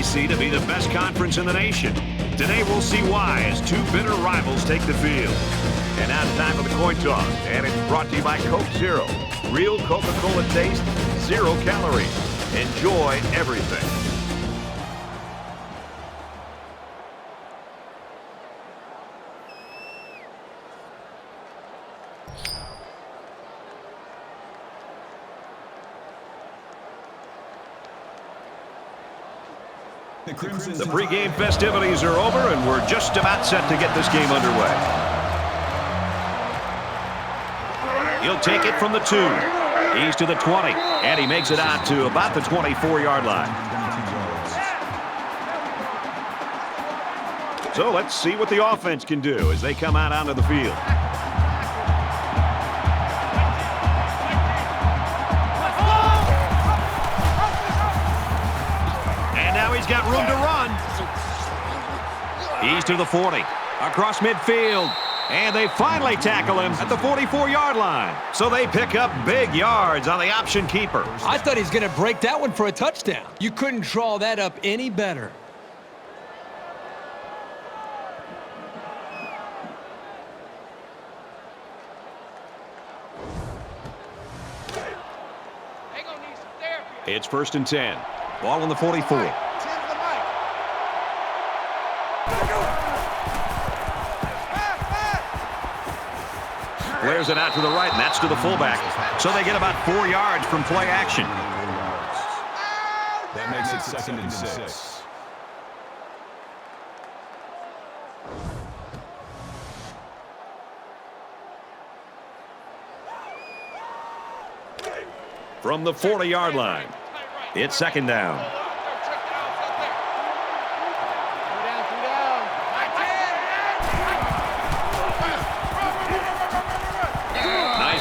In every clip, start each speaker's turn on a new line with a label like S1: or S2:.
S1: SEC to be the best conference in the nation. Today we'll see why as two bitter rivals take the field. And now it's time for the coin toss, and it's brought to you by Coke Zero. Real Coca-Cola taste, 0 calories. Enjoy everything. The pregame festivities are over, and we're just about set to get this game underway. He'll take it from the 2. He's to the 20, and he makes it out to about the 24-yard line. So let's see what the offense can do as they come out onto the field. He's got room to run. He's to the 40. Across midfield. And they finally tackle him at the 44-yard line. So they pick up big yards on the option keeper.
S2: I thought he was going to break that one for a touchdown. You couldn't draw that up any better.
S1: It's 1st and 10. Ball on the 44. Flares it out to the right, and that's to the fullback. So they get about 4 yards from play action.
S3: That makes it 2nd and 6.
S1: From the 40-yard line, it's 2nd down.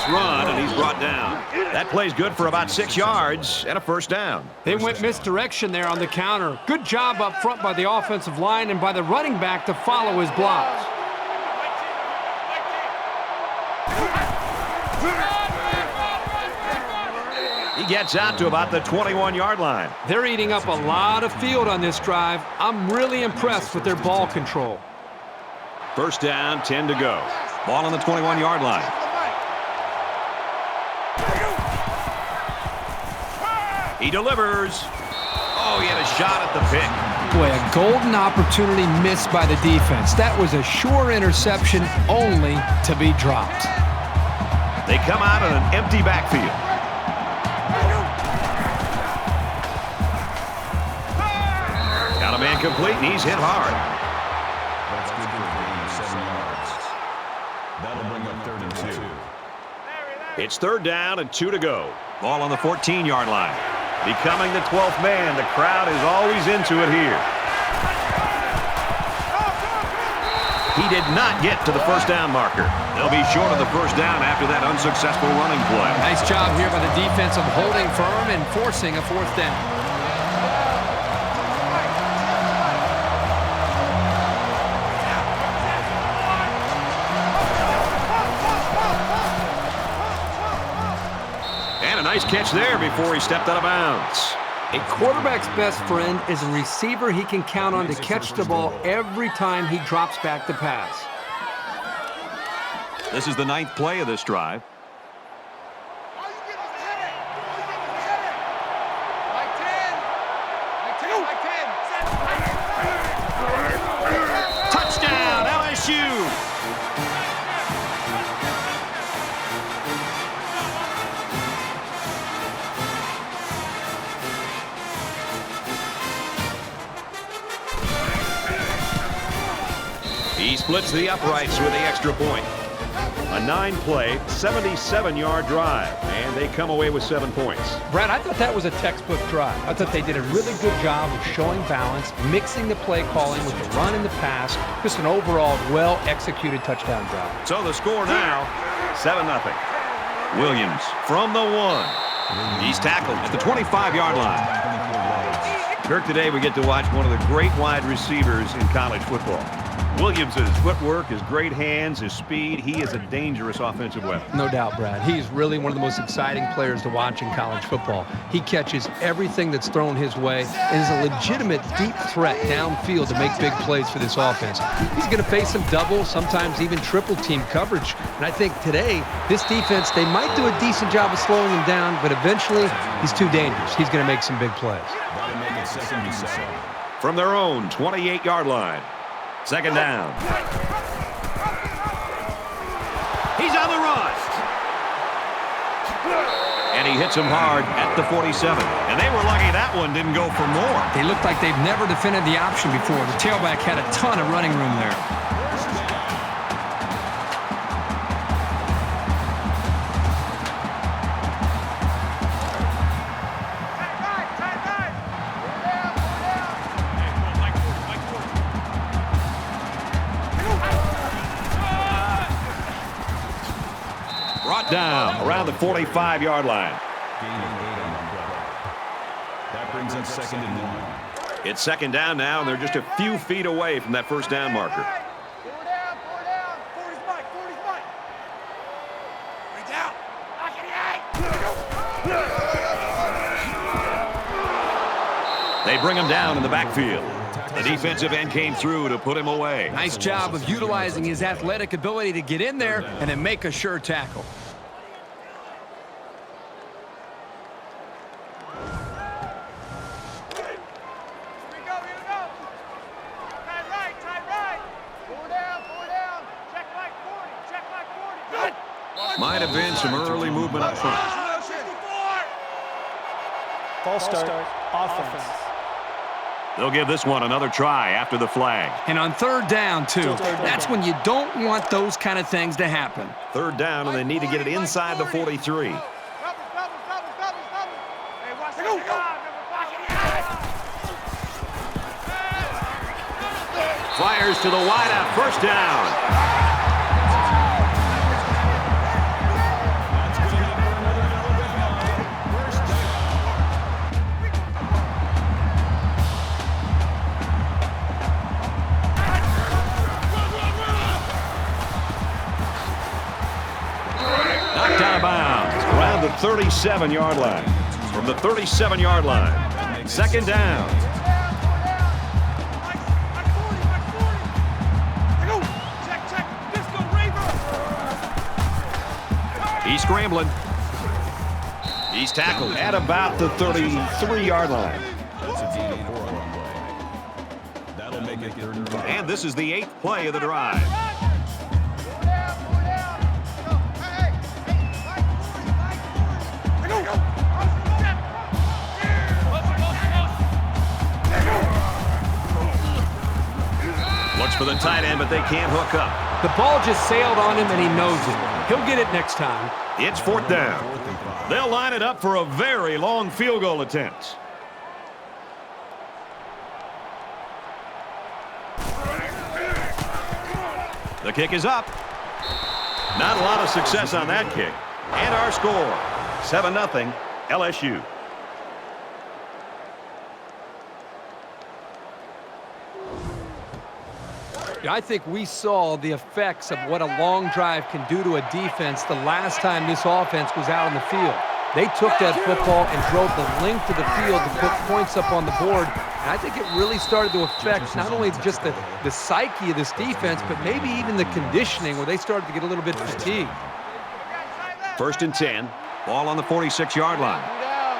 S1: Run, and he's brought down. That play's good for about 6 yards and a 1st down.
S4: They went misdirection there on the counter. Good job up front by the offensive line and by the running back to follow his blocks.
S1: He gets out to about the 21-yard line.
S4: They're eating up a lot of field on this drive. I'm really impressed with their ball control.
S1: 1st down, 10 to go. Ball on the 21-yard line. He delivers. Oh, he had a shot at the pick.
S2: Boy, a golden opportunity missed by the defense. That was a sure interception, only to be dropped.
S1: They come out in an empty backfield. Got a man complete, and he's hit hard.
S3: That's good for a 7 yards. That'll bring up 3rd and 2.
S1: It's 3rd down and 2 to go. Ball on the 14-yard line. Becoming the 12th man, the crowd is always into it here. He did not get to the 1st down marker. They'll be short of the 1st down after that unsuccessful running play.
S4: Nice job here by the defense of holding firm and forcing a 4th down.
S1: Nice catch there before he stepped out of bounds.
S4: A quarterback's best friend is a receiver he can count on to catch the ball every time he drops back to pass.
S1: This is the 9th play of this drive. Touchdown, LSU! He splits the uprights with the extra point. A 9-play, 77-yard drive, and they come away with 7 points.
S2: Brad, I thought that was a textbook drive. I thought they did a really good job of showing balance, mixing the play calling with the run and the pass. Just an overall well-executed touchdown drive.
S1: So the score now, 7-0. Williams from the 1. He's tackled at the 25-yard line. Kirk, today we get to watch one of the great wide receivers in college football. Williams' footwork, his great hands, his speed, he is a dangerous offensive weapon.
S2: No doubt, Brad. He's really one of the most exciting players to watch in college football. He catches everything that's thrown his way and is a legitimate deep threat downfield to make big plays for this offense. He's going to face some double, sometimes even triple team coverage. And I think today, this defense, they might do a decent job of slowing him down, but eventually he's too dangerous. He's going to make some big plays.
S3: That'll make it 2nd and 7.
S1: From their own 28-yard line. 2nd down. He's on the run. And he hits him hard at the 47. And they were lucky that one didn't go for more.
S4: They look like they've never defended the option before. The tailback had a ton of running room there.
S1: Brought down around the 45-yard line.
S3: Gain of 8 on the play. That brings up 2nd and 1.
S1: It's 2nd down now, and they're just a few feet away from that first down marker.
S5: Four down. 40's Mike. Bring down.
S1: They bring him down in the backfield. The defensive end came through to put him away.
S4: Nice job of utilizing his athletic ability to get in there and then make a sure tackle.
S5: Here we go. Tight right. Four down. Check Mike 40. Good.
S1: Might have been some early movement up front.
S6: False start, offense.
S1: They'll give this one another try after the flag.
S4: And on 3rd down, too. That's when you don't want those kind of things to happen.
S1: 3rd down, and they need to get it inside the 43.
S5: Hey, watch that.
S1: Fires to the wideout. First down. Knocked out of bounds around the 37-yard line. From the 37-yard line. 2nd down. He's scrambling. He's tackled at about the 33-yard line.
S3: That's a gain of 4 on the play. That'll make it 3rd and 5.
S1: And this is the 8th play of the drive. Looks for the tight end, but they can't hook up.
S4: The ball just sailed on him, and he knows it. He'll get it next time.
S1: It's 4th down. They'll line it up for a very long field goal attempt. The kick is up. Not a lot of success on that kick. And our score, 7-0 LSU.
S2: I think we saw the effects of what a long drive can do to a defense the last time this offense was out on the field. They took that football and drove the length of the field to put points up on the board. And I think it really started to affect not only just the psyche of this defense, but maybe even the conditioning where they started to get a little bit fatigued.
S1: 1st and 10. Ball on the 46-yard line.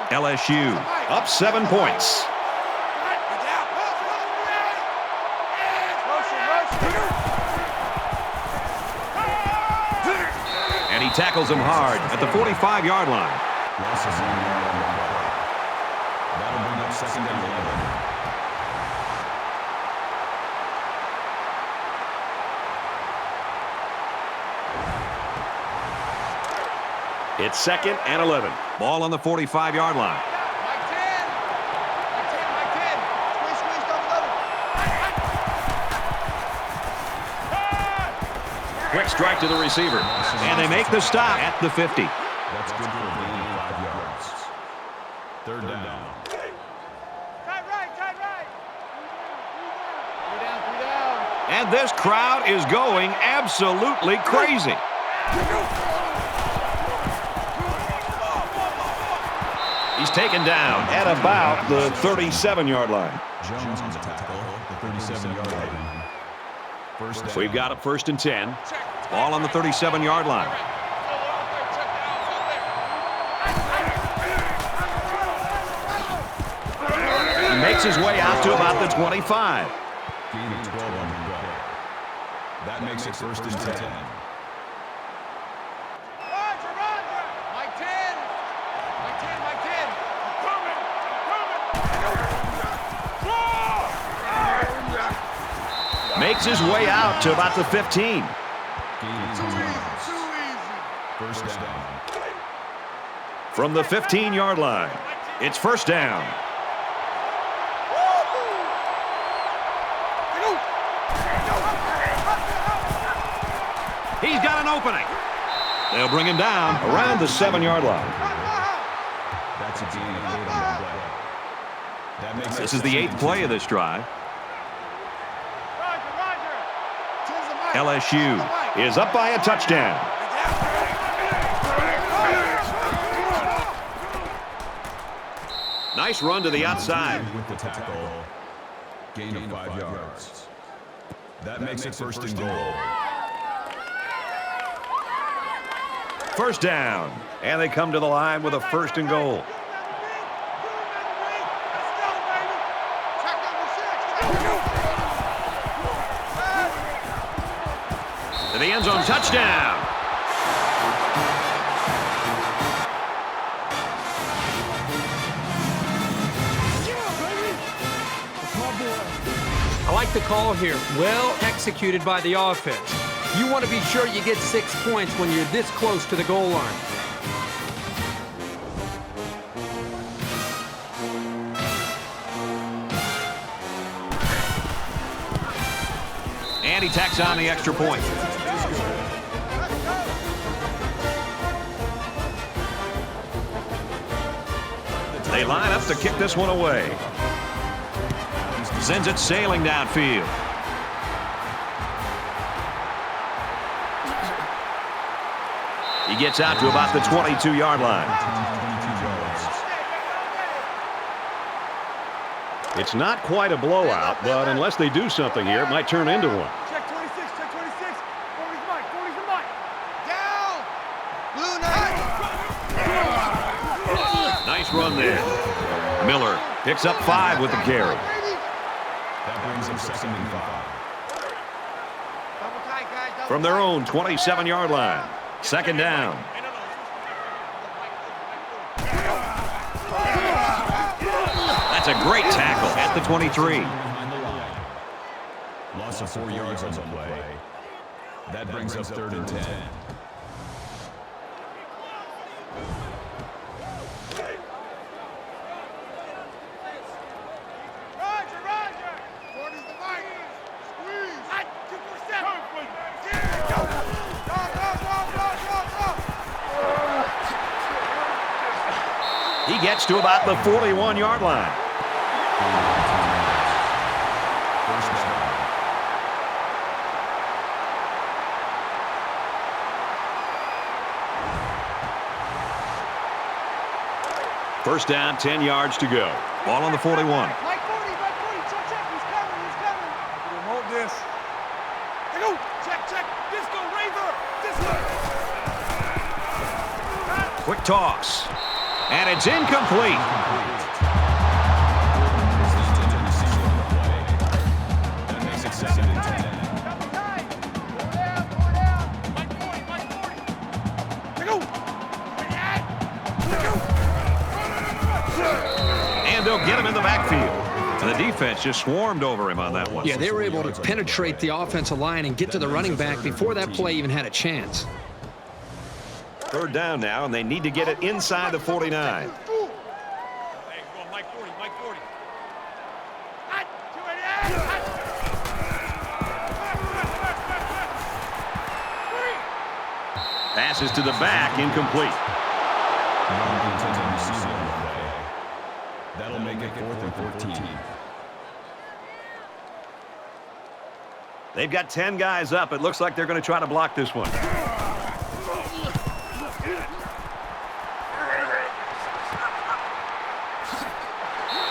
S1: LSU up 7 points. And he tackles him hard at the 45-yard line.
S3: Loss of 1 yard on the play. That'll bring up 2nd and 11.
S1: It's 2nd and 11. Ball on the 45-yard line.
S5: Mike 10. Squeeze, double.
S1: Quick strike to the receiver. And they make the stop at the 50.
S3: That's good for a gain of 5 yards. 3rd down.
S5: Tight right. 3 down.
S1: And this crowd is going absolutely crazy. He's taken down at about the 37-yard line.
S3: Jones on the tackle, the 37-yard line. First down.
S1: We've got a 1st and 10. Ball on the 37-yard line. He makes his way out to about the 25.
S3: Gain of 12 on the play. That makes it 1st and 10.
S5: Roger, Roger. My 10. My 10, my 10. Coming, coming.
S1: Makes his way out to about the 15.
S3: Gain of 2 yards.
S5: Too easy.
S3: First down.
S1: From the 15-yard line, it's 1st down. He's got an opening. They'll bring him down around the 7-yard line.
S3: That's a gain of 8 on the play. That makes
S1: This is the 8th play of this drive. LSU is up by a touchdown. Nice run to the outside.
S3: With the tackle. Gain of 5 yards. That makes it 1st and goal.
S1: 1st down. And they come to the line with a 1st and goal. To the end zone, touchdown.
S4: I like the call here. Well executed by the offense. You want to be sure you get 6 points when you're this close to the goal line.
S1: And he tacks on the extra point. They line up to kick this one away. Sends it sailing downfield. He gets out to about the 22-yard line. It's not quite a blowout, but unless they do something here, it might turn into one.
S5: Check 26, check 26. 40's the mic, 40's the mic. Down. Blue Knight.
S1: Nice run there. Miller picks up 5 with the carry.
S3: That brings him 2nd and 5.
S5: Double tight, guys. Double
S1: From their own 27-yard line. 2nd down. That's a great tackle at the 23.
S3: Behind the line. Loss of 4 yards on the play. That brings up 3rd and 10.
S5: Roger, Roger. 40's the mic. Squeeze. Hot. 247. Go. Go, go, go, go, go, go.
S1: He gets to about the 41-yard line.
S3: First down.
S1: First down, 10 yards to go. Ball on the 41.
S5: Mike 40, Mike 40. Check, check. He's coming, he's coming. Remote this. Hey, go. Check, check. Disco Razor. Disco.
S1: Quick toss. And it's incomplete.
S3: That makes it 2nd and 10.
S5: Double tight. Four down, four down. Mike 40, Mike 40. Hey, go.
S1: And they'll get him in the backfield. And the defense just swarmed over him on that one.
S4: Yeah, they were able to penetrate the offensive line and get to the running back before that play even had a chance.
S1: 3rd down now, and they need to get it inside the 49.
S5: Hey, go on, Mike 40, Mike 40. Hot. 288. Hot.
S1: Passes to the back, incomplete.
S3: Non-contested receiver on the play. That'll make it 4th and 14.
S1: They've got 10 guys up. It looks like they're going to try to block this one.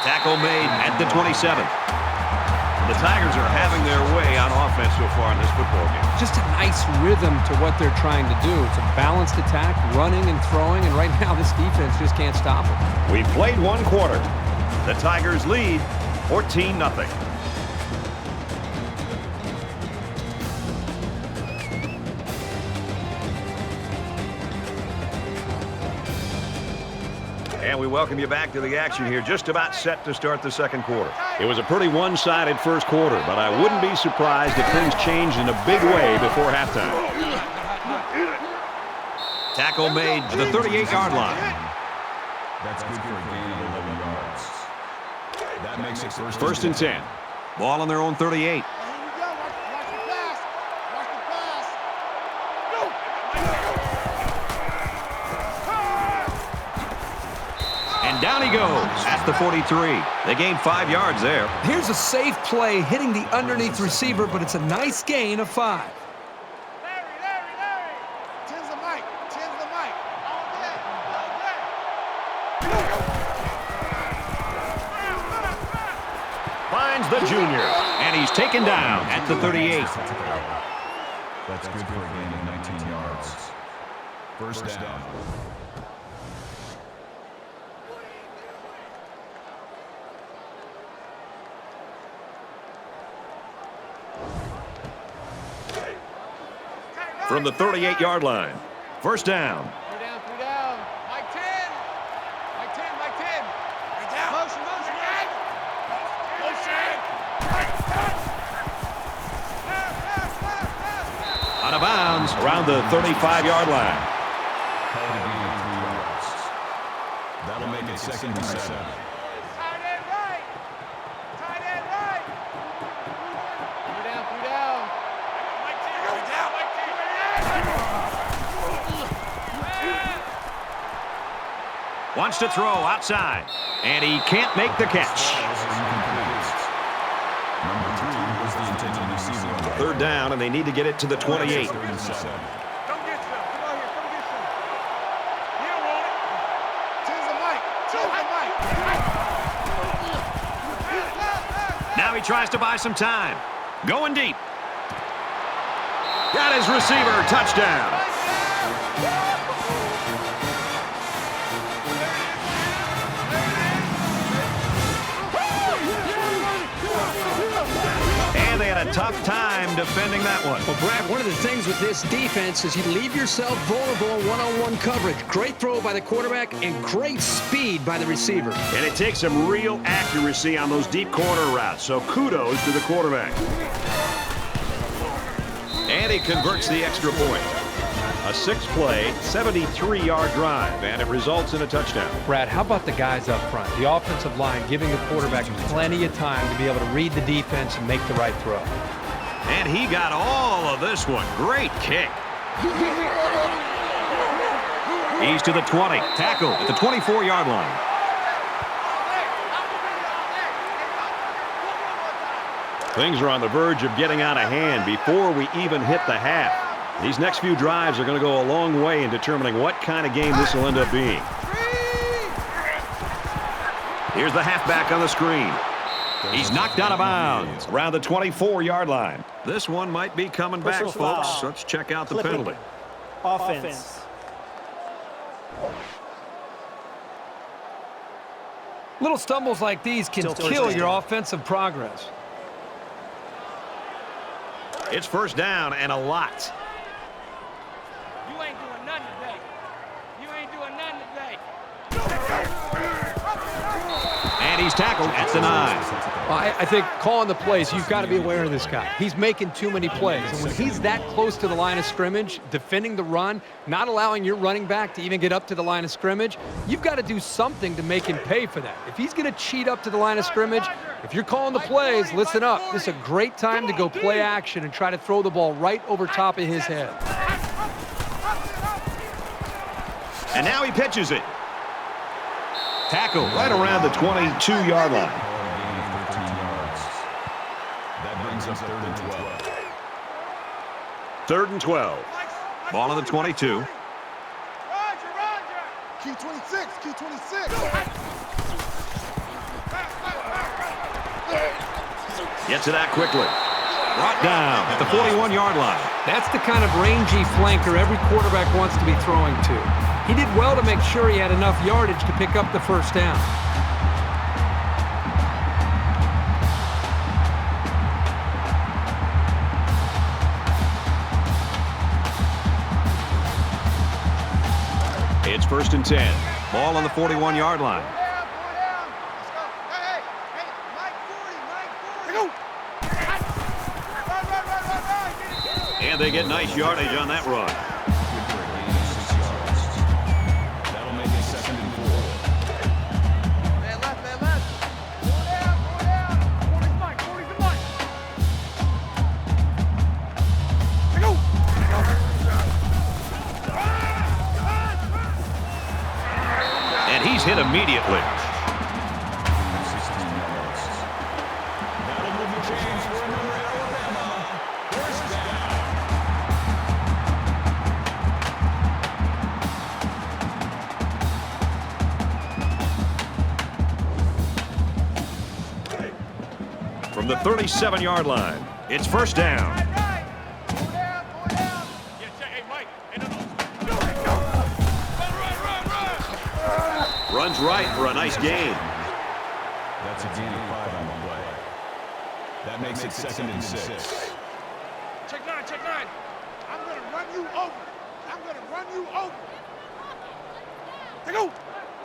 S1: Tackle made at the 27. The Tigers are having their way on offense so far in this football game.
S4: Just a nice rhythm to what they're trying to do. It's a balanced attack, running and throwing, and right now this defense just can't stop it.
S1: We've played one quarter. The Tigers lead 14-0. And we welcome you back to the action here, just about set to start the second quarter. It was a pretty one-sided first quarter, but I wouldn't be surprised if things changed in a big way before halftime. Tackle made to the 38-yard line.
S3: That's good for a gain of 11 yards. That makes it
S1: First and 10. Ball on their own 38.
S5: Here we go. Watch the pass. Watch the pass. Go.
S1: And down he goes at the 43. They gained 5 yards there.
S4: Here's a safe play hitting the underneath receiver, but it's a nice gain of 5.
S5: Larry. Tens the mic. All day.
S1: Finds the junior, and he's taken down at the 38.
S3: That's good for a gain of 19 yards. First down.
S1: From the 38-yard line. First down.
S5: 3 down. Mike 10. Right down. Motion.
S1: Out of bounds around the 35-yard line.
S3: Called a gain of 3 yards. That'll make it second and 7.
S5: Tight end right. 3 down. Mike 10.
S1: Wants to throw outside, and he can't make the catch.
S3: Number 3 was the intended receiver.
S1: Third down, and they need to get it to the 28.
S5: Come get some. Come on here. Come get some. You don't want it. Tens the mic.
S1: Now he tries to buy some time. Going deep. Got his receiver. Touchdown. And they had a tough time defending that one.
S4: Well, Brad, one of the things with this defense is you leave yourself vulnerable in one-on-one coverage. Great throw by the quarterback and great speed by the receiver.
S1: And it takes some real accuracy on those deep corner routes, so kudos to the quarterback. And he converts the extra point. A 6-play, 73-yard drive, and it results in a touchdown.
S4: Brad, how about the guys up front? The offensive line giving the quarterback plenty of time to be able to read the defense and make the right throw.
S1: And he got all of this one. Great kick. He's to the 20. Tackle at the 24-yard line. Things are on the verge of getting out of hand before we even hit the half. These next few drives are going to go a long way in determining what kind of game this will end up being. Here's the halfback on the screen. He's knocked out of bounds around the 24-yard line. This one might be coming back,
S6: Personal
S1: folks.
S6: foul.
S1: Let's check out the
S6: Clipping.
S1: penalty.
S6: Offense.
S4: Little stumbles like these can
S6: Still
S4: kill
S6: first
S4: your
S6: down.
S4: offensive progress.
S1: It's first down and a lot.
S5: You ain't doing nothing today.
S1: And he's tackled at the 9.
S4: Well, I think calling the plays, you've got to be aware of this guy. He's making too many plays. And when he's that close to the line of scrimmage, defending the run, not allowing your running back to even get up to the line of scrimmage, you've got to do something to make him pay for that. If he's going to cheat up to the line of scrimmage, if you're calling the plays, listen up. This is a great time to go play action and try to throw the ball right over top of his head.
S1: And now he pitches it. Tackle right around the 22-yard line.
S3: That brings us 3rd and 12.
S1: 3rd and 12. Ball on the 22.
S5: Roger. Key 26. Key 26.
S1: Gets it out quickly. Brought down at the 41-yard line.
S4: That's the kind of rangy flanker every quarterback wants to be throwing to. He did well to make sure he had enough yardage to pick up the first down.
S1: It's 1st and 10. Ball on the 41-yard line. And they get nice yardage on that run.
S3: That'll make it 2nd and 4.
S5: Man left. Go down. 40's Mike. 40's the Mike. Go.
S1: And he's hit immediately.
S3: 16 yards. That'll move the chains for another Alabama. First down.
S1: From the 37-yard line, it's 1st down. Runs right for a nice gain.
S3: That's a gain of 5 on the play. That makes it 2nd and 6.
S5: Check 9. I'm going to run you over. They go.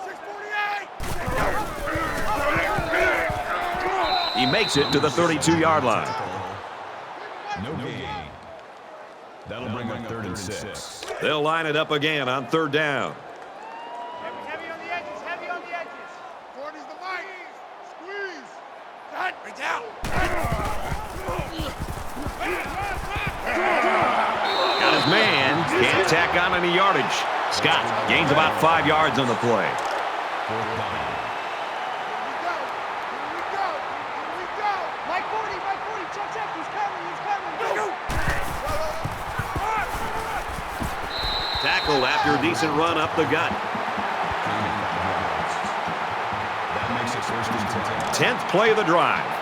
S5: 648.
S1: He makes it to the 32-yard line.
S3: No gain. That'll bring up 3rd and 6.
S1: They'll line it up again on 3rd down.
S5: Heavy on the edges. 40's the Mike. Squeeze. Cut. Bring down.
S1: Got his man. Can't tack on any yardage. Scott gains about 5 yards on the play.
S3: 4th down.
S5: Here we go. Mike 40. Check. He's coming. Go.
S1: Tackled after a decent run up the gut.
S3: That makes it 1st and 10.
S1: 10th play of the drive.
S5: Right.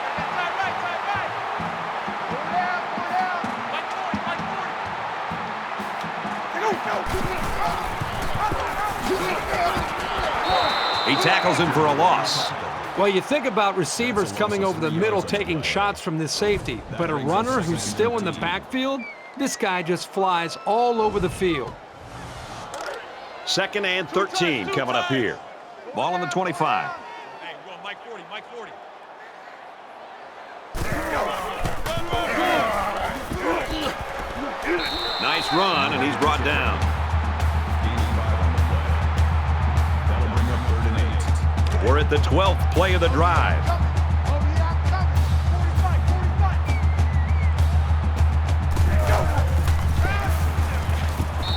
S1: He tackles him for a loss.
S4: Well, you think about receivers coming over the middle taking shots from this safety, but a runner who's still in the backfield, this guy just flies all over the field.
S1: 2nd and 13 coming up here. Ball on the 25.
S5: Hey, go Mike 40.
S1: Nice run, and he's brought down.
S3: Gaining 5 on the play. That'll bring up 3rd and 8.
S1: We're at the 12th play of the drive.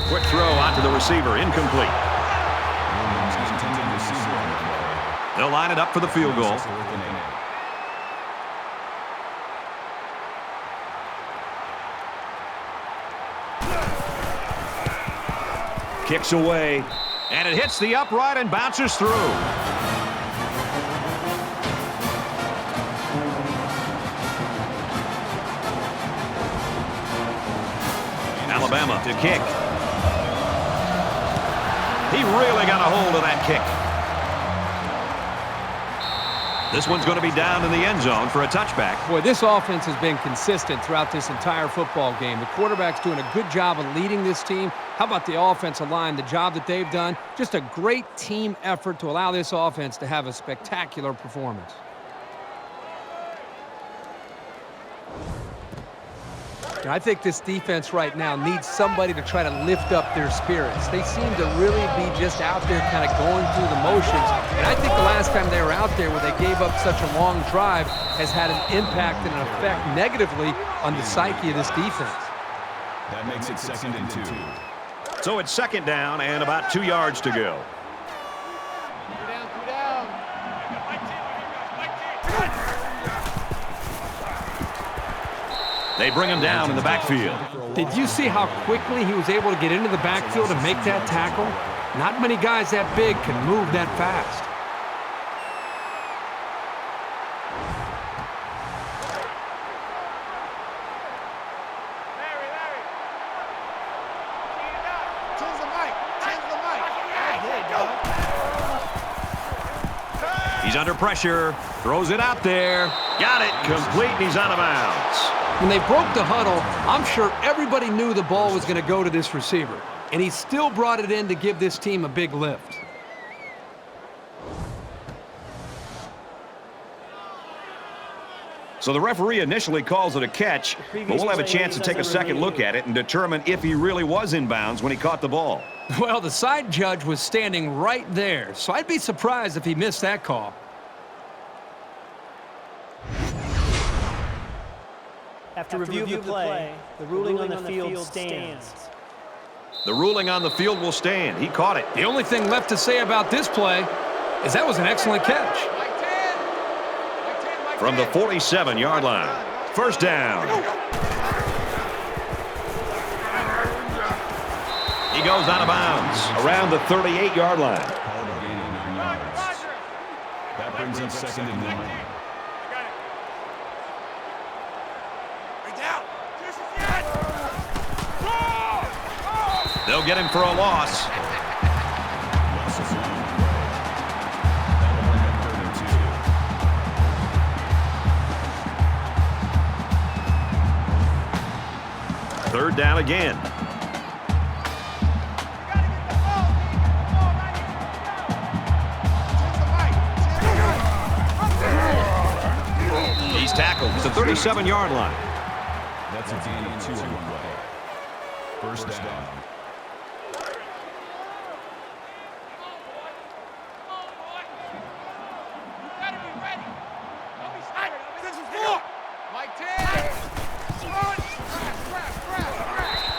S1: Quick throw out to the receiver, incomplete. They'll line it up for the field goal. Kicks away, and it hits the upright and bounces through. Alabama to kick. He really got a hold of that kick. This one's going to be down in the end zone for a touchback.
S4: Boy, this offense has been consistent throughout this entire football game. The quarterback's doing a good job of leading this team. How about the offensive line, the job that they've done? Just a great team effort to allow this offense to have a spectacular performance. And I think this defense right now needs somebody to try to lift up their spirits. They seem to really be just out there kind of going through the motions. And I think the last time they were out there where they gave up such a long drive has had an impact and an effect negatively on the psyche of this defense.
S3: That makes it 2nd and 2.
S1: So it's 2nd down and about 2 yards to go. They bring him down in the backfield.
S4: Did you see how quickly he was able to get into the backfield and make that tackle? Not many guys that big can move that fast.
S1: He's under pressure, throws it out there. Got it, complete, and he's out of bounds.
S4: When they broke the huddle, I'm sure everybody knew the ball was going to go to this receiver. And he still brought it in to give this team a big lift.
S1: So the referee initially calls it a catch, but we'll have a chance to take a second look at it and determine if he really was in bounds when he caught the ball.
S4: Well, the side judge was standing right there, so I'd be surprised if he missed that call.
S6: After review of the play, the ruling on the field stands.
S1: The ruling on the field will stand. He caught it.
S4: The only thing left to say about this play is that was an excellent catch.
S1: From the 47-yard line. First down. He goes out of bounds around the 38-yard line.
S3: Called a gain of 9 yards. That brings up 2nd and 1.
S1: They'll get him for a loss.
S3: Loss of 1. That'll bring up 3rd and 2.
S1: Third down again. He's tackled at the 37-yard line.
S3: That's a gain of 2 on the play. First down.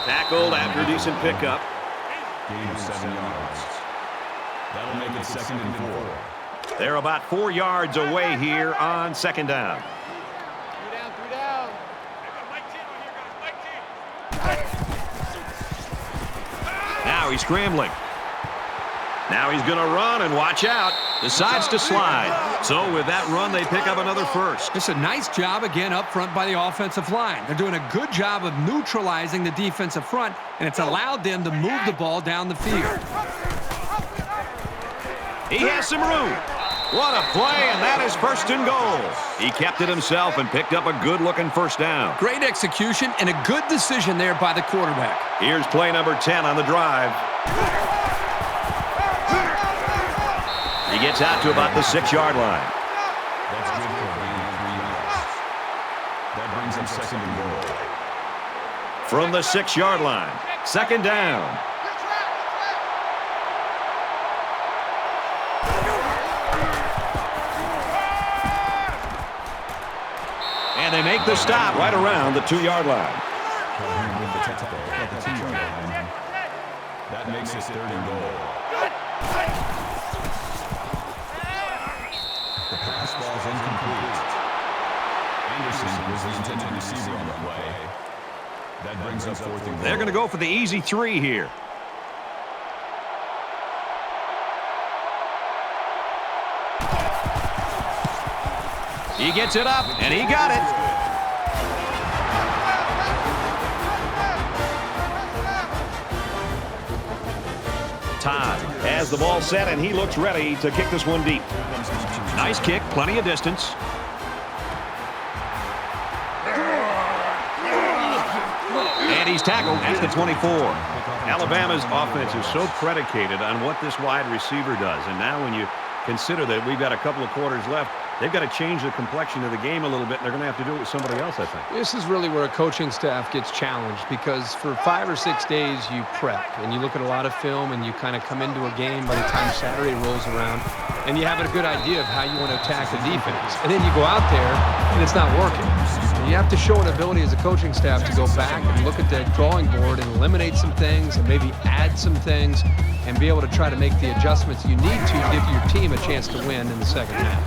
S1: Tackled after a decent pickup.
S3: Gain of 7 yards. That'll make it 2nd and 4.
S1: They're about 4 yards away here on 2nd down. Now he's scrambling. Now he's going to run and watch out. Decides to slide. So with that run, they pick up another first.
S4: It's a nice job again up front by the offensive line. They're doing a good job of neutralizing the defensive front, and it's allowed them to move the ball down the field.
S1: He has some room. What a play, and that is 1st and goal. He kept it himself and picked up a good-looking first down.
S4: Great execution and a good decision there by the quarterback.
S1: Here's play number 10 on the drive. He gets out to about the 6-yard line.
S3: That's good for a gain of 3 yards. That brings up 2nd and goal.
S1: From the 6-yard line, 2nd down. And they make the stop right around the 2-yard line.
S3: With the tackle at the 2-yard line. That makes it 3rd and goal. The pass ball's incomplete. Anderson was the intended receiver on the play. That brings up 4th and goal.
S1: They're going to go for the easy 3 here. He gets it up, and he got it. Todd has the ball set, and he looks ready to kick this one deep. Nice kick, plenty of distance. And he's tackled at the 24. Alabama's offense is so predicated on what this wide receiver does. And now when you consider that we've got a couple of quarters left, they've got to change the complexion of the game a little bit. They're going to have to do it with somebody else, I think.
S2: This is really where a coaching staff gets challenged, because for 5 or 6 days you prep and you look at a lot of film and you kind of come into a game by the time Saturday rolls around and you have a good idea of how you want to attack the defense. And then you go out there and it's not working. And you have to show an ability as a coaching staff to go back and look at the drawing board and eliminate some things and maybe add some things and be able to try to make the adjustments you need to give your team a chance to win in the second half.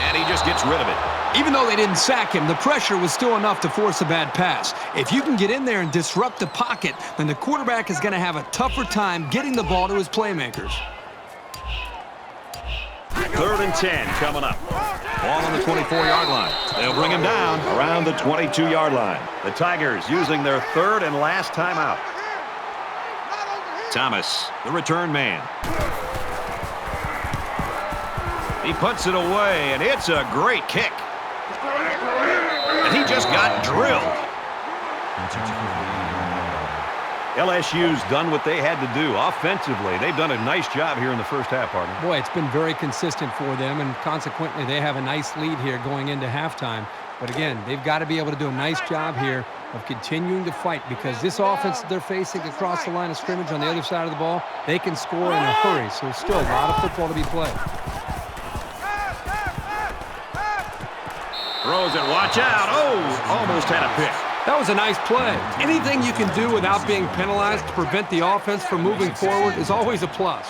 S1: And he just gets rid of it.
S4: Even though they didn't sack him, the pressure was still enough to force a bad pass. If you can get in there and disrupt the pocket, then the quarterback is going to have a tougher time getting the ball to his playmakers.
S1: 3rd and 10 coming up. Ball on the 24-yard line. They'll bring him down around the 22-yard line. The Tigers using their 3rd and last timeout. Thomas, the return man. He puts it away, and it's a great kick. And he just got drilled. LSU's done what they had to do offensively. They've done a nice job here in the first half, partner.
S4: Boy, it's been very consistent for them, and consequently, they have a nice lead here going into halftime. But again, they've got to be able to do a nice job here of continuing to fight, because this offense they're facing across the line of scrimmage on the other side of the ball, they can score in a hurry. So there's still a lot of football to be played.
S1: Throws it, watch out. Oh, almost had a pick.
S4: That was a nice play. Anything you can do without being penalized to prevent the offense from moving forward is always a plus.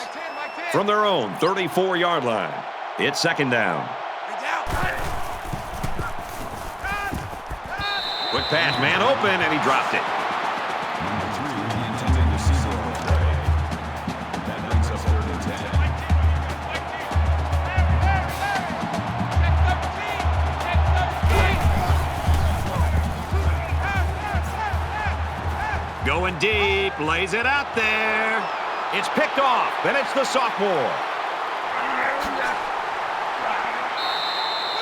S1: From their own 34-yard line, it's 2nd down. Quick pass, man open, and he dropped it.
S3: That brings us 3rd and 10.
S1: Going deep, lays it out there. It's picked off, and it's the sophomore.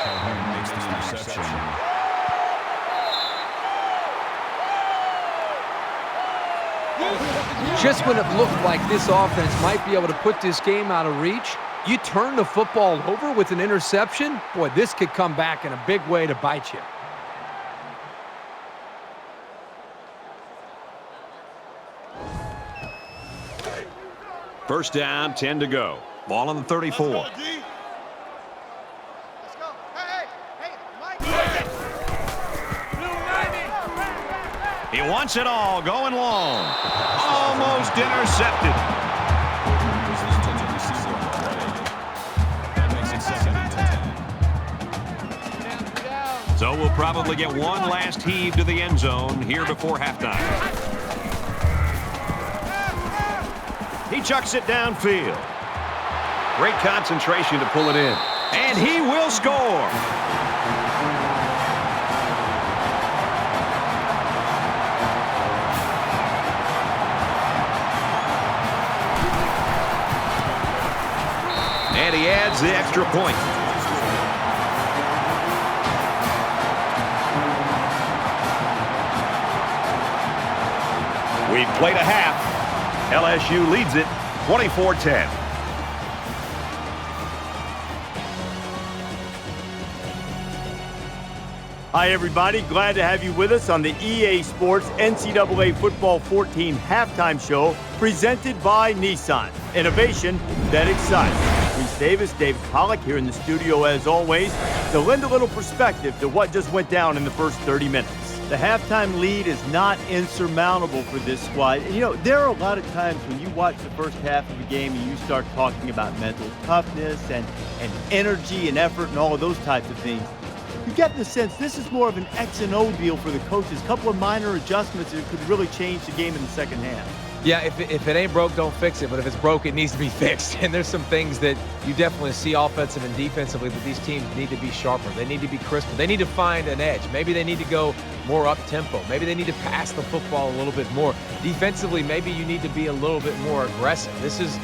S3: Calhoun makes the interception.
S4: Just when it looked like this offense might be able to put this game out of reach, you turn the football over with an interception. Boy, this could come back in a big way to bite you.
S1: First down, 10 to go. Ball on the 34.
S5: Let's go. Hey, Mike.
S1: He wants it all, going long. Almost intercepted.
S3: That makes it 2nd and 10.
S1: So we'll probably get one last heave to the end zone here before halftime. He chucks it downfield. Great concentration to pull it in. And he will score. And he adds the extra point. We've played a half. LSU leads it 24-10.
S7: Hi, everybody. Glad to have you with us on the EA Sports NCAA Football 14 halftime show presented by Nissan. Innovation that excites. Reese Davis, David Pollack here in the studio as always to lend a little perspective to what just went down in the first 30 minutes. The halftime lead is not insurmountable for this squad. And, you know, there are a lot of times when you watch the first half of a game and you start talking about mental toughness and energy and effort and all of those types of things. You get the sense this is more of an X and O deal for the coaches. A couple of minor adjustments that could really change the game in the second half.
S8: Yeah, if it ain't broke, don't fix it. But if it's broke, it needs to be fixed. And there's some things that you definitely see offensive and defensively that these teams need to be sharper. They need to be crisper. They need to find an edge. Maybe they need to go more up-tempo. Maybe they need to pass the football a little bit more. Defensively, maybe you need to be a little bit more aggressive. This is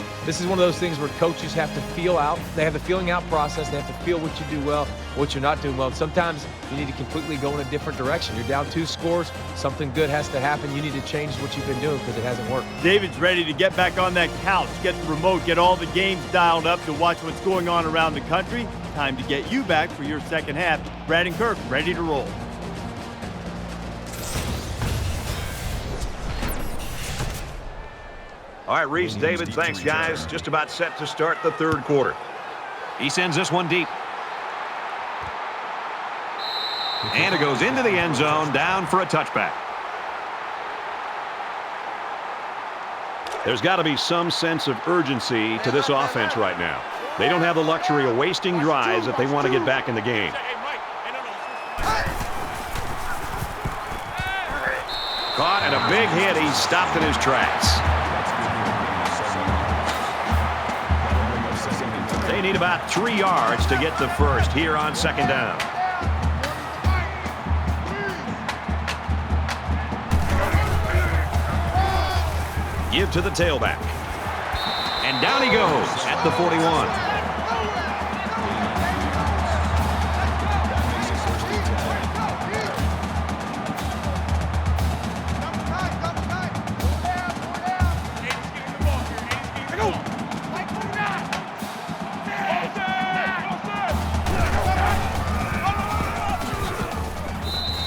S8: one of those things where coaches have to feel out. They have the feeling out process. They have to feel what you do well, what you're not doing well. And sometimes you need to completely go in a different direction. You're down 2 scores. Something good has to happen. You need to change what you've been doing because it hasn't worked.
S7: David's ready to get back on that couch, get the remote, get all the games dialed up to watch what's going on around the country. Time to get you back for your second half. Brad and Kirk ready to roll.
S1: All right, Reese, David, thanks, guys. Just about set to start the third quarter. He sends this one deep. And it goes into the end zone, down for a touchback. There's got to be some sense of urgency to this offense right now. They don't have the luxury of wasting drives if they want to get back in the game. Caught and a big hit. He's stopped in his tracks. They need about 3 yards to get the first here on second down. Give to the tailback. And down he goes at the 41.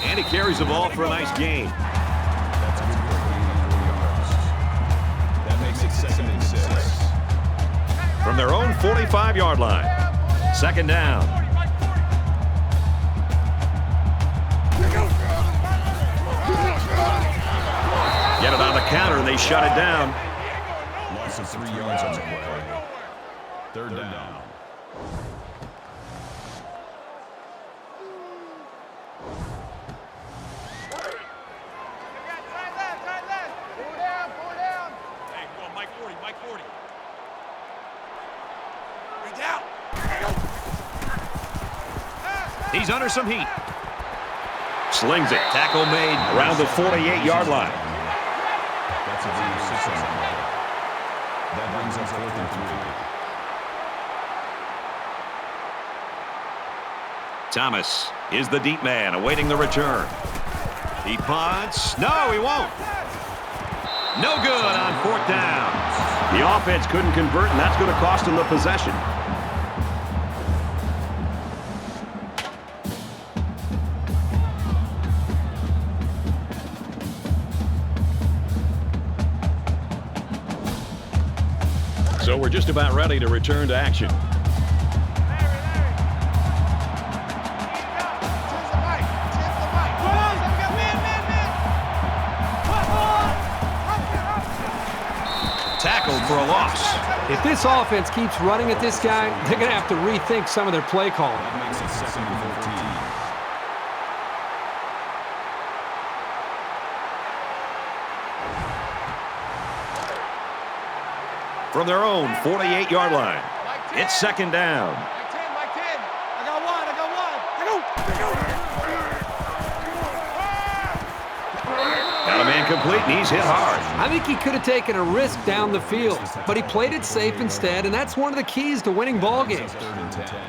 S1: And he carries the ball for a nice gain.
S3: That's a good work, 84 yards. That makes it 2nd and 6.
S1: From their own 45-yard line. Second down. Get it on the counter, and they shut it down.
S3: Loss of 3 yards on the play. 3rd down.
S1: He's under some heat. Slings it. Tackle made around the 48-yard line.
S3: That's a gain of 6 on the play. That brings up 4th and 3.
S1: Thomas is the deep man awaiting the return. He punts. No, he won't. No good on 4th down. The offense couldn't convert, and that's going to cost them the possession. So we're just about ready to return to action. Tackled for a loss.
S4: If this offense keeps running at this guy, they're going to have to rethink some of their play calling.
S3: That makes it 2nd and 14.
S1: From their own 48-yard line. It's second down. Got a man complete, and he's hit hard.
S4: I think he could have taken a risk down the field, but he played it safe instead, and that's one of the keys to winning ball games.
S3: 3rd and 10.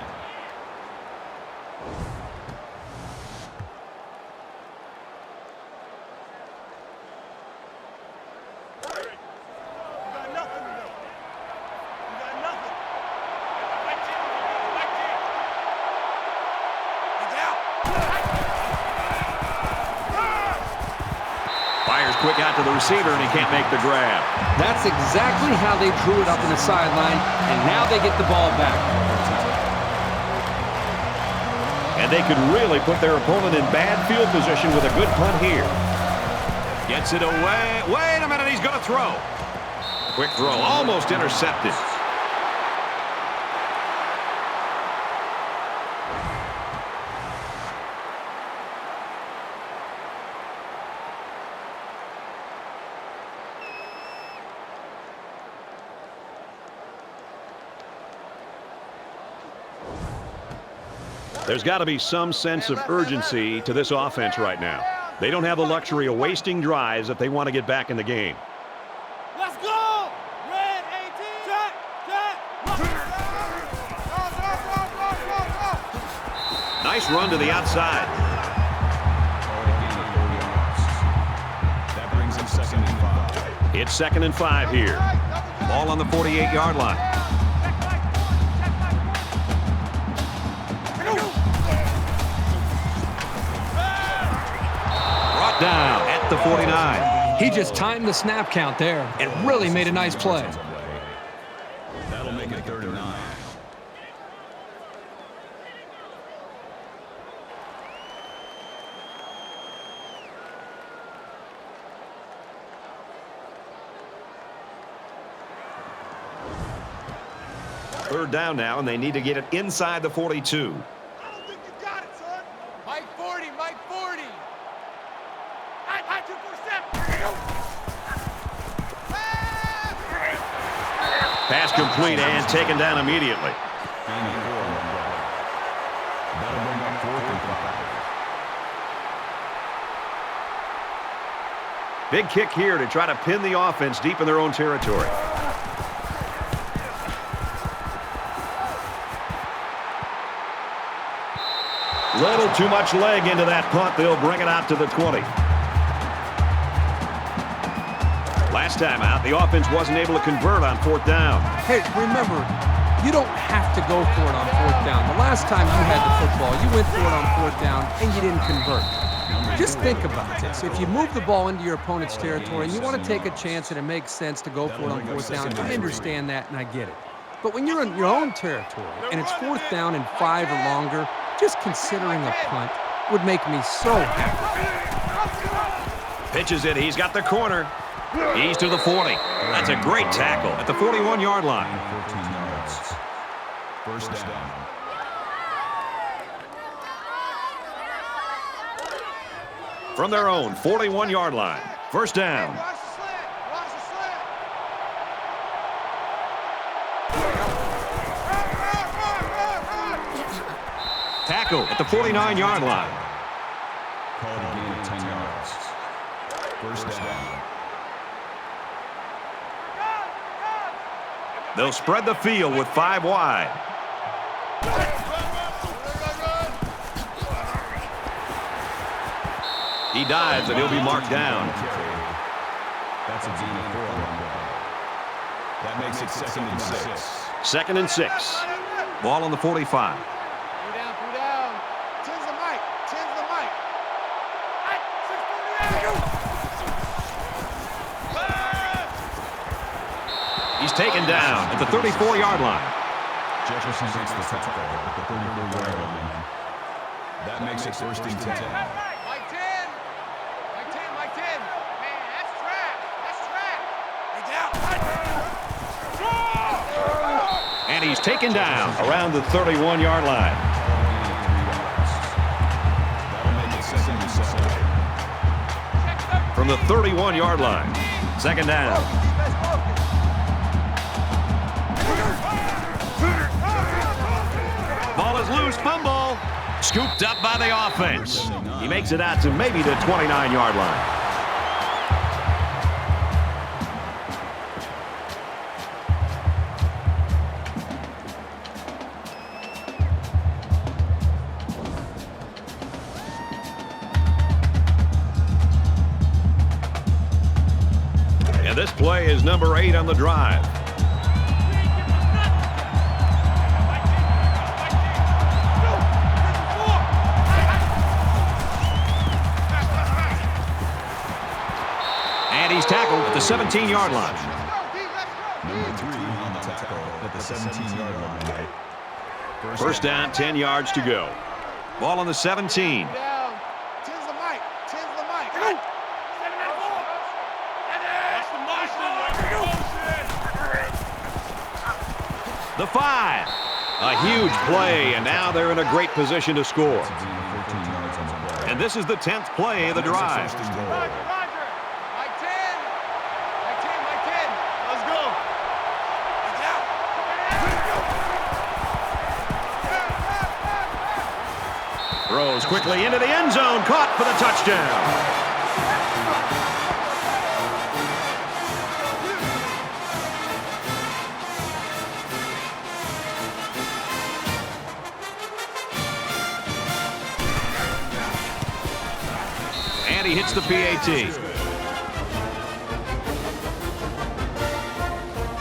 S1: Fires quick out to the receiver, and he can't make the grab.
S4: That's exactly how they drew it up in the sideline, and now they get the ball back.
S1: And they could really put their opponent in bad field position with a good punt here. Gets it away. Wait a minute, he's going to throw. Quick throw, almost intercepted. There's got to be some sense of urgency to this offense right now. They don't have the luxury of wasting drives if they want to get back in the game.
S5: Let's go! Red 18!
S1: Nice run to the outside.
S3: That brings him 2nd and 5.
S1: It's 2nd and 5 here. Ball on the 48-yard line. Brought down at the 49.
S4: He just timed the snap count there and really made a nice play.
S3: That'll make it 3rd and 9.
S1: Third down now, and they need to get it inside the 42.
S5: I don't think you got it, son. Mike 40, Mike 40.
S1: Pass complete and taken down immediately.
S3: That'll bring up 4th and 5.
S1: Big kick here to try to pin the offense deep in their own territory. Little too much leg into that punt. They'll bring it out to the 20. Last time out, the offense wasn't able to convert on 4th down.
S2: Hey, remember, you don't have to go for it on 4th down. The last time you had the football, you went for it on 4th down, and you didn't convert. Just think about this. If you move the ball into your opponent's territory and you want to take a chance and it makes sense to go for it on 4th down, I understand that and I get it. But when you're in your own territory and it's 4th down and 5 or longer, just considering a punt would make me so happy.
S1: Pitches it. He's got the corner. He's to the 40. That's a great tackle at the 41-yard line.
S3: 14 yards. First down.
S1: From their own 41-yard line. First down.
S5: Watch the slant. Watch the slant. Run.
S1: Tackle at the 49-yard line.
S3: Called a gain of 10 yards. First down.
S1: They'll spread the field with 5 wide. He dives and he'll be marked down.
S3: That's a gain of 4 on the way. That makes it 2nd and 6.
S1: 2nd and 6. Ball on the 45.
S5: Pull down, pull down. Tens the mic. Tens the mic.
S1: He's taken down at the 34-yard line.
S3: Jefferson makes the tackle at the 34-yard line. That makes it 1st and 10.
S5: Mike 10. Mike 10, Mike 10. Man, that's track. That's track. Hey, down.
S1: And he's taken down around the 31-yard line.
S3: That'll make it 2nd and 7.
S1: From the 31-yard line. 2nd down. Ball is loose. Fumble. Scooped up by the offense. He makes it out to maybe the 29-yard line. And this play is number 8 on the drive. He's tackled at the 17-yard line.
S3: Number 3 on the tackle at the 17-yard line.
S1: First down, 10 yards to go. Ball on the 17.
S5: Down. Tens the mic. Tens the mic.
S1: The 5. A huge play, and now they're in a great position to score. And this is the 10th play of the drive. Throws quickly into the end zone, caught for the touchdown. And he hits the PAT.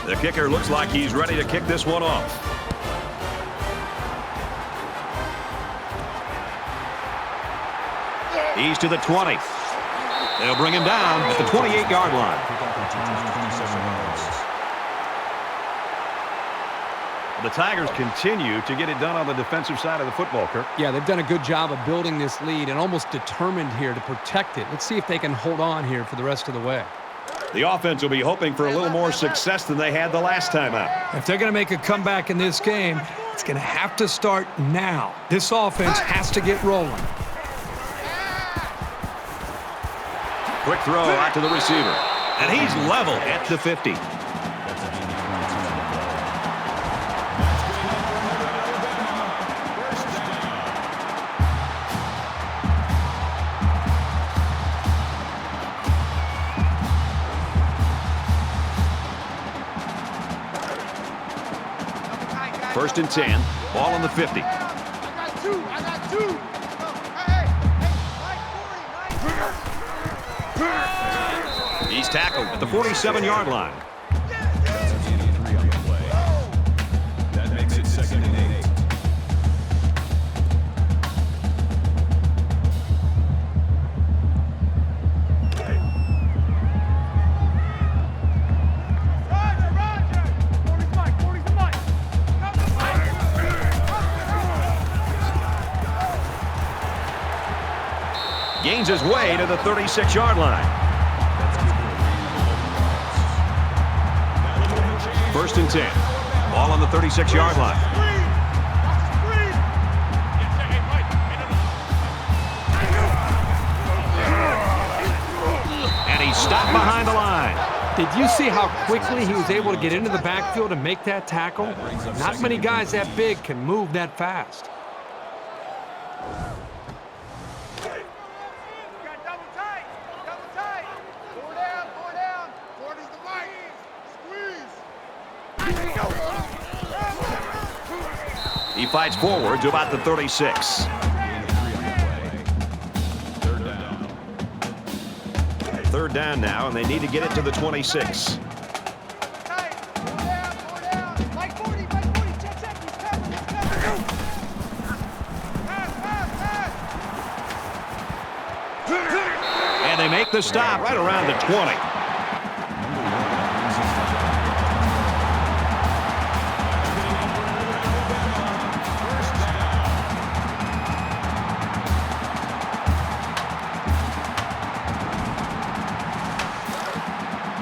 S1: The kicker looks like he's ready to kick this one off. He's to the 20. They'll bring him down at the 28-yard line. The Tigers continue to get it done on the defensive side of the football, Kirk.
S2: Yeah, they've done a good job of building this lead and almost determined here to protect it. Let's see if they can hold on here for the rest of the way.
S1: The offense will be hoping for a little more success than they had the last time out.
S2: If they're going to make a comeback in this game, it's going to have to start now. This offense has to get rolling.
S1: Quick throw out to the receiver. And he's level at the 50. First and 10. Ball on the 50.
S5: I got two. Hey.
S1: He's tackled at the 47-yard line.
S3: That's a gain of 3 on the play. That makes it 2nd and 8.
S1: Gains his way to the 36-yard line. First and 10. Ball on the 36-yard line. And he's stopped behind the line.
S4: Did you see how quickly he was able to get into the backfield and make that tackle? Not many guys that big can move that fast.
S1: He fights forward to about the 36. Third down now, and they need to get it to the 26. And they make the stop right around the 20.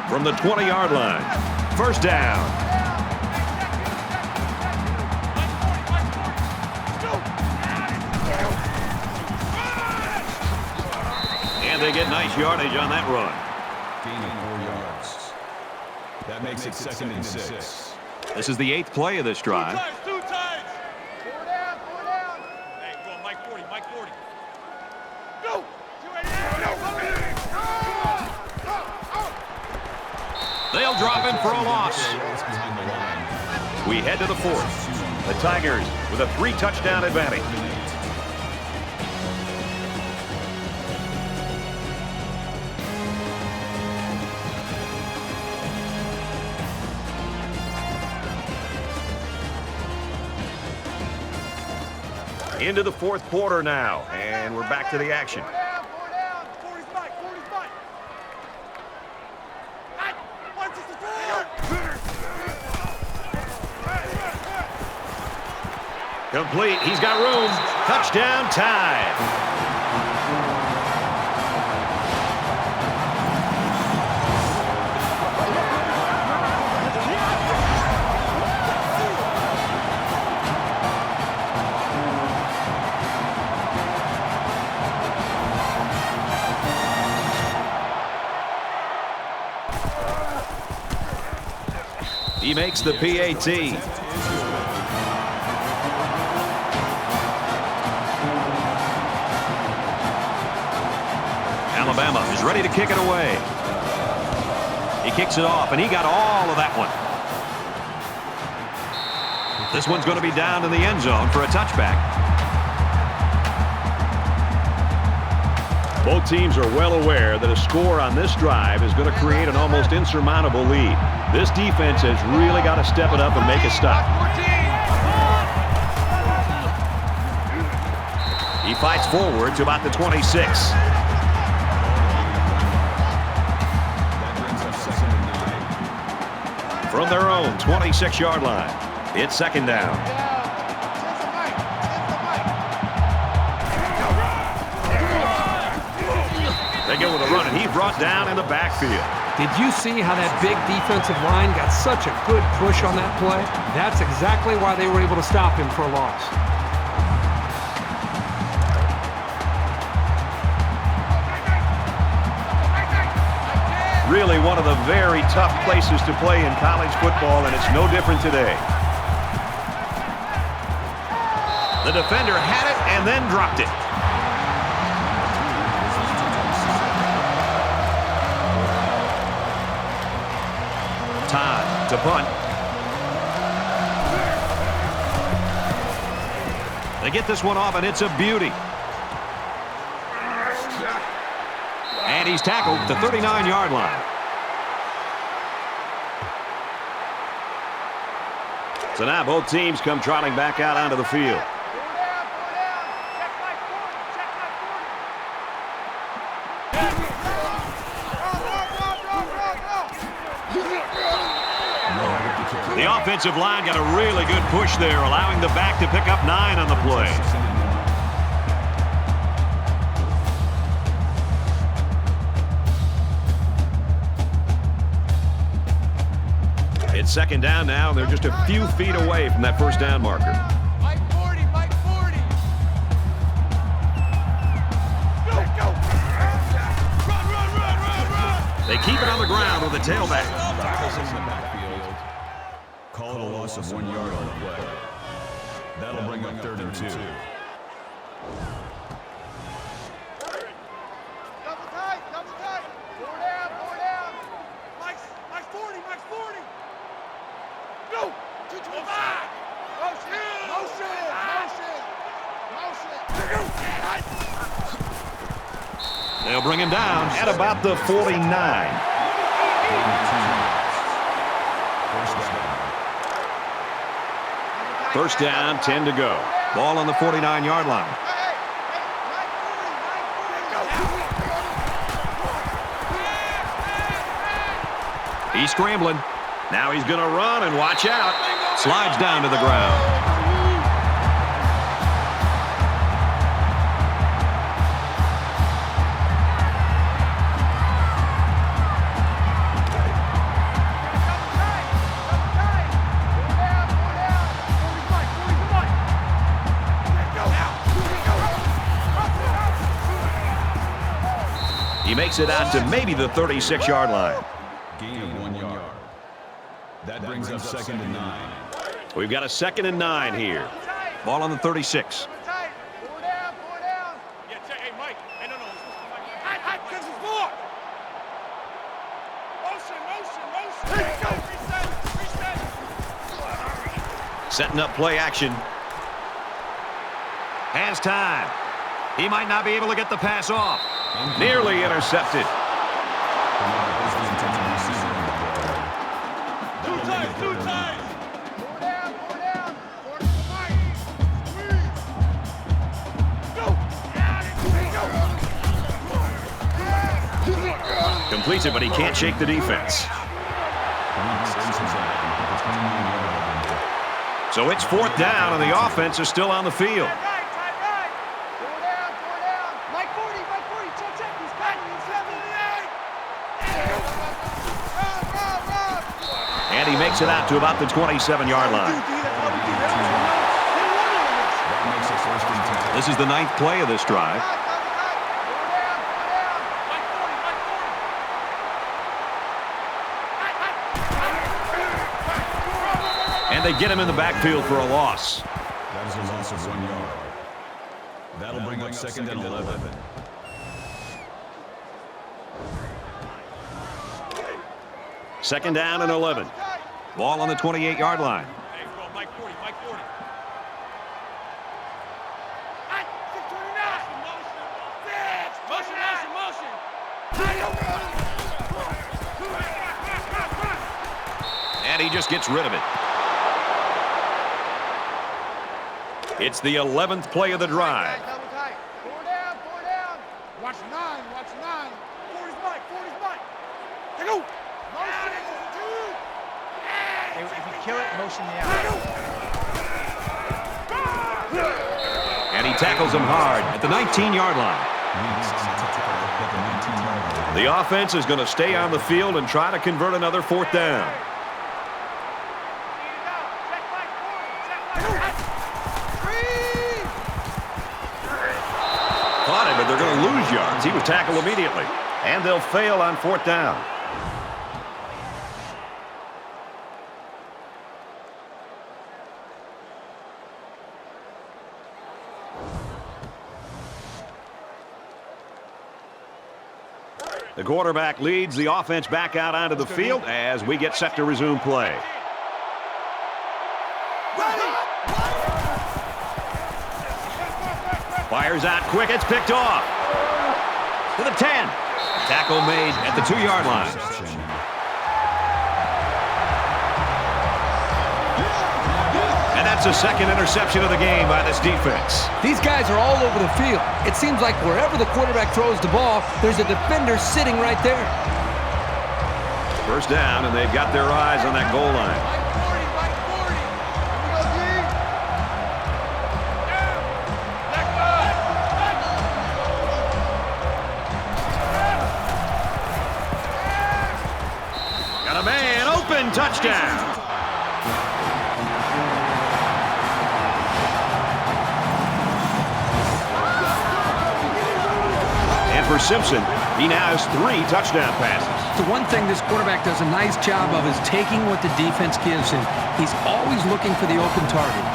S1: From the 20-yard line. First down. And they get nice yardage on that run.
S3: Gaining 4 yards. That makes it 2nd and 6.
S1: This is the 8th play of this drive.
S5: Two times. Four down. Hey, go on, Mike 40. Go.
S1: They'll drop him for a loss. We head to the 4th. The Tigers with a 3-touchdown advantage. Into the 4th quarter now, and we're back to the action. Complete. He's got room. Touchdown time. He makes the PAT. Alabama is ready to kick it away. He kicks it off, and he got all of that one. This one's going to be down in the end zone for a touchback. Both teams are well aware that a score on this drive is going to create an almost insurmountable lead. This defense has really got to step it up and make a stop. He fights forward to about the 26. From their own 26-yard line, it's second down. They go with a run, and he's brought down in the backfield.
S4: Did you see how that big defensive line got such a good push on that play? That's exactly why they were able to stop him for a loss.
S1: Really one of the very tough places to play in college football, and it's no different today. The defender had it and then dropped it. Time to punt. They get this one off, and it's a beauty. And he's tackled at the 39-yard line. So now both teams come trotting back out onto the field. The offensive line got a really good push there, allowing the back to pick up 9 on the play. It's second down now, and they're just a few feet away from that first down marker.
S5: Mike 40, Mike 40. Go. Run.
S1: They keep it on the ground with the tailback.
S3: Call it a loss of 1 yard on the play. That'll bring up 3rd and 2.
S5: Double tight. 4 down. Mike's 40. Go. 225. Motion.
S1: They'll bring him down at about the 49. First down, 10 to go. Ball on the 49-yard line. He's scrambling. Now he's going to run, and watch out. Slides down to the ground. He makes it out to maybe the 36-yard line.
S3: Gain of 1 yard. That brings up 2nd and 9.
S1: We've got a 2nd and 9 here. Ball on the 36.
S5: 4 down. Yeah, hey, Mike. Hey, no. Hot, this is 4. Motion. Reset.
S1: Setting up play action. Has time. He might not be able to get the pass off. Nearly intercepted.
S5: Two times. 4 down. Go.
S1: Completes it, but he can't shake the defense. So it's 4th down, and the offense is still on the field. And he makes it out to about the 27-yard line. This is the 9th play of this drive. And they get him in the backfield for a loss.
S3: That is a loss of 1 yard. That'll bring up 2nd and 11.
S1: Second down and 11. Ball on the 28-yard line.
S5: Hey, Mike 40. Motion.
S1: And he just gets rid of it. It's the 11th play of the drive.
S5: Double tight. 4 down. Watch 9. 40's Mike. Hey, go. Motion. 2.
S6: If you kill it, motion the out.
S1: And he tackles him hard at the 19-yard line. The offense is going to stay on the field and try to convert another 4th down. Caught him, but they're going to lose yards. He was tackled immediately. And they'll fail on 4th down. The quarterback leads the offense back out onto the field as we get set to resume play. Fires out quick. It's picked off. To the 10. Tackle made at the 2-yard line. And that's the second interception of the game by this defense.
S2: These guys are all over the field. It seems like wherever the quarterback throws the ball, there's a defender sitting right there.
S1: First down, and they've got their eyes on that goal line. Got a man open, touchdown. For Simpson, he now has 3 touchdown passes.
S2: The one thing this quarterback does a nice job of is taking what the defense gives him. He's always looking for the open target.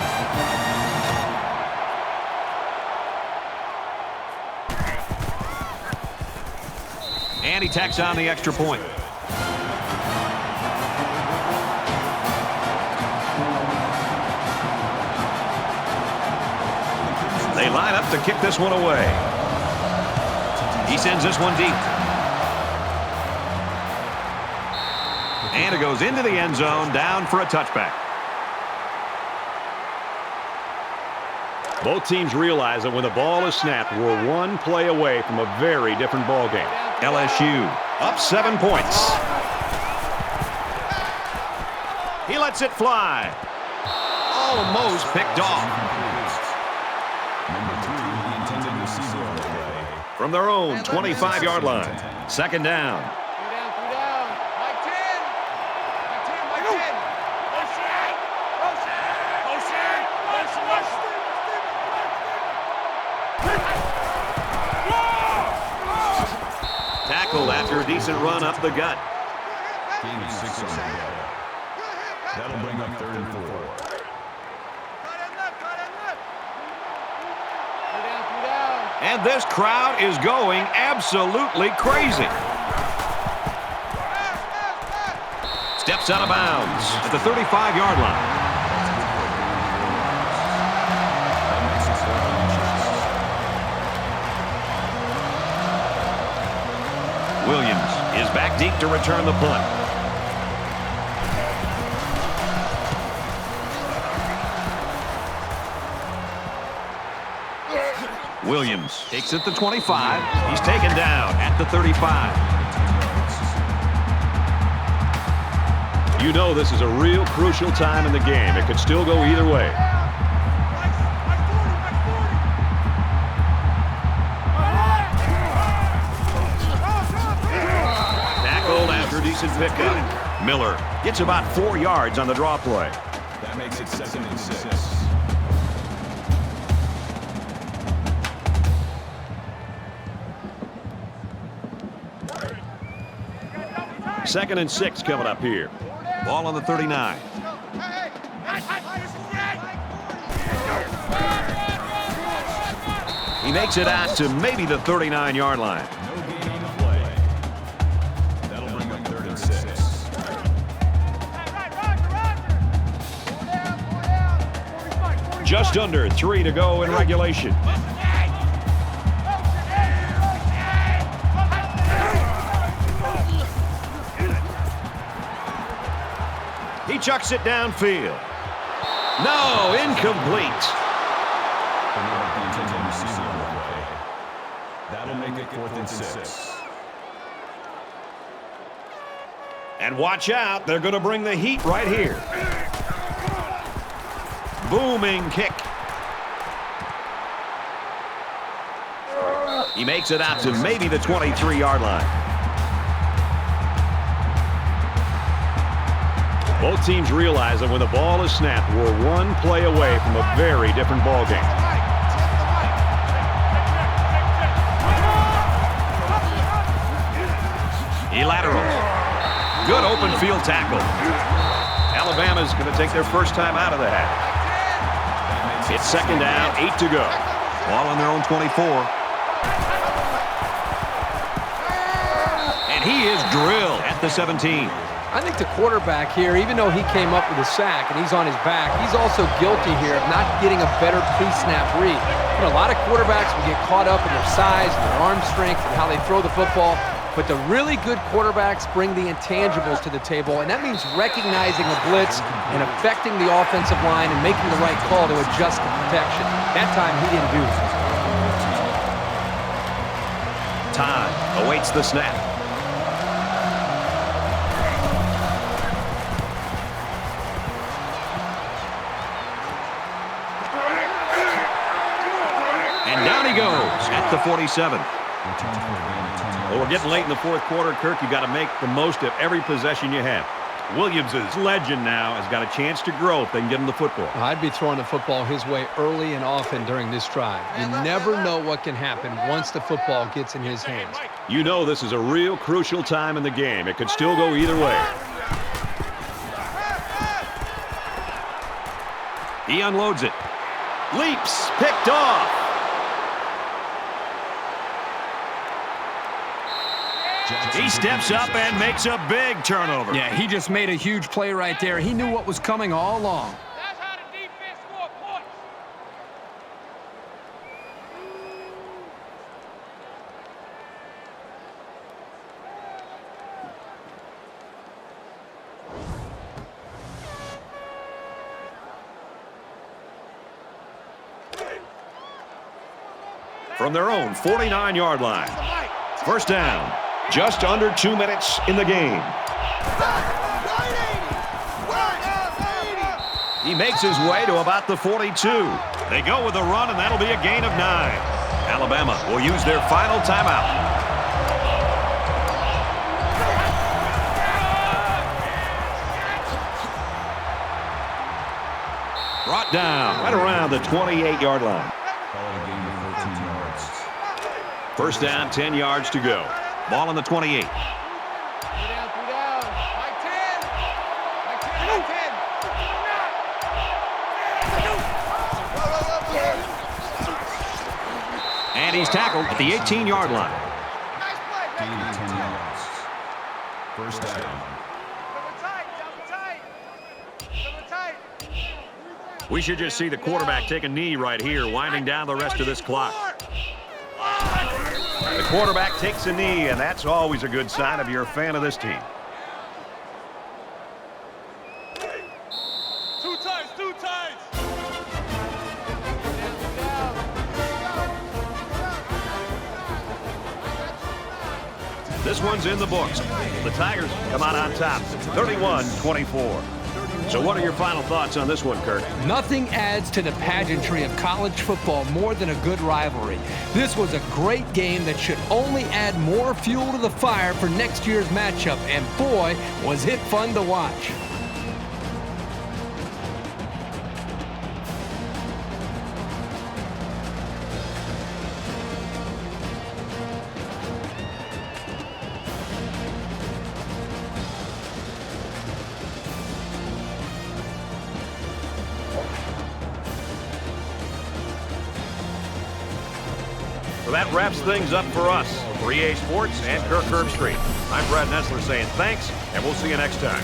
S1: And he tacks on the extra point. They line up to kick this one away. He sends this one deep. And it goes into the end zone, down for a touchback. Both teams realize that when the ball is snapped, we're one play away from a very different ball game. LSU up 7 points. He lets it fly. Almost picked off. From their own 25-yard line. Second down. Tackled after a decent run up the gut.
S3: Gain of 6 on the play. That'll bring up 3rd and 4.
S1: And this crowd is going absolutely crazy. Steps out of bounds at the 35-yard line. Williams is back deep to return the punt. Williams takes it to 25. He's taken down at the 35. You know this is a real crucial time in the game. It could still go either way. Tackled after a decent pickup. Miller gets about 4 yards on the draw play.
S3: That makes it 2nd and 6.
S1: Second and 6 coming up here. Ball on the 39. He makes it out to maybe the 39-yard line.
S3: No gain on the play. That'll bring up 3rd and 6.
S1: Just under 3 to go in regulation. He chucks it downfield. No, incomplete.
S3: That'll make it 4th and 6.
S1: And watch out, they're going to bring the heat right here. Booming kick. He makes it out to maybe the 23-yard line. Both teams realize that when the ball is snapped, we're one play away from a very different ball game. He laterals. open field tackle. Alabama's going to take their first time out of the half. It's second down, 8 to go. Ball on their own 24. And he is drilled at the 17.
S4: I think the quarterback here, even though he came up with a sack and he's on his back, he's also guilty here of not getting a better pre-snap read. You know, a lot of quarterbacks will get caught up in their size and their arm strength and how they throw the football. But the really good quarterbacks bring the intangibles to the table, and that means recognizing a blitz and affecting the offensive line and making the right call to adjust the protection. That time, he didn't do it.
S1: Todd awaits the snap. And down he goes at the 47. Well, we're getting late in the fourth quarter, Kirk. You've got to make the most of every possession you have. Williams' legend now has got a chance to grow if they can get him the football.
S2: I'd be throwing the football his way early and often during this drive. You never know what can happen once the football gets in his hands.
S1: You know this is a real crucial time in the game. It could still go either way. He unloads it. Leaps, picked off. He steps up and makes a big turnover.
S4: Yeah, he just made a huge play right there. He knew what was coming all along.
S5: That's how the defense score points.
S1: From their own 49-yard line. First down. Just under 2 minutes in the game. He makes his way to about the 42. They go with a run, and that'll be a gain of 9. Alabama will use their final timeout. Brought down right around the 28-yard line. First down, 10 yards to go. Ball on the 28. And he's tackled at the 18-yard line.
S3: First down.
S1: We should just see the quarterback take a knee right here, winding down the rest of this clock. The quarterback takes a knee, and that's always a good sign if you're a fan of this team.
S5: Two times.
S1: This one's in the books. The Tigers come out on top, 31-24. So what are your final thoughts on this one, Kirk?
S4: Nothing adds to the pageantry of college football more than a good rivalry. This was a great game that should only add more fuel to the fire for next year's matchup, and boy, was it fun to watch.
S1: So that wraps things up for us. For EA Sports and Kirk Herbstreit, I'm Brad Nessler saying thanks, and we'll see you next time.